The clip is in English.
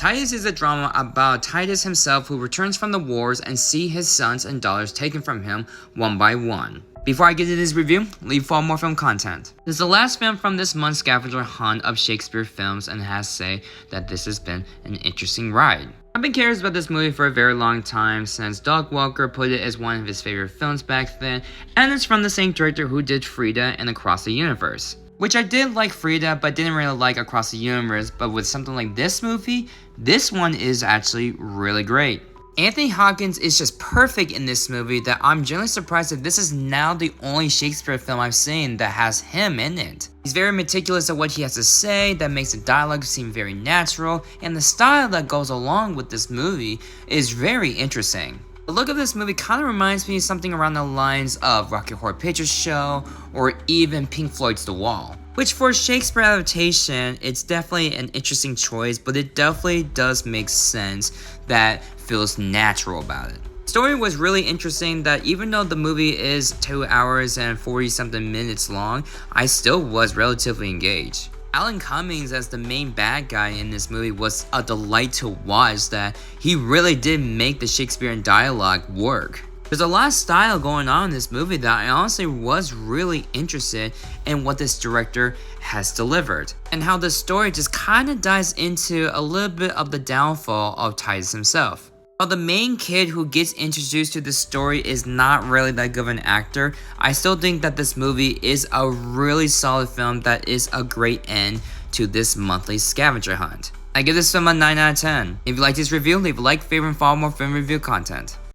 Titus is a drama about Titus himself who returns from the wars and see his sons and daughters taken from him one by one. Before I get into this review, leave for more film content. This is the last film from this month's scavenger hunt of Shakespeare films and has to say that this has been an interesting ride. I've been curious about this movie for a very long time since Doug Walker put it as one of his favorite films back then, and it's from the same director who did Frida and Across the Universe. Which I did like Frida, but didn't really like Across the Universe, but with something like this movie, this one is actually really great. Anthony Hopkins is just perfect in this movie that I'm genuinely surprised that this is now the only Shakespeare film I've seen that has him in it. He's very meticulous at what he has to say that makes the dialogue seem very natural, and the style that goes along with this movie is very interesting. The look of this movie kind of reminds me of something around the lines of Rocky Horror Picture Show or even Pink Floyd's The Wall. Which for a Shakespeare adaptation, it's definitely an interesting choice, but it definitely does make sense that feels natural about it. The story was really interesting that even though the movie is 2 hours and 40 something minutes long, I still was relatively engaged. Alan Cummings as the main bad guy in this movie was a delight to watch that he really did make the Shakespearean dialogue work. There's a lot of style going on in this movie that I honestly was really interested in what this director has delivered, and how the story just kind of dives into a little bit of the downfall of Titus himself. While the main kid who gets introduced to this story is not really that good of an actor, I still think that this movie is a really solid film that is a great end to this monthly scavenger hunt. I give this film a 9 out of 10. If you like this review, leave a like, favorite, and follow more film review content.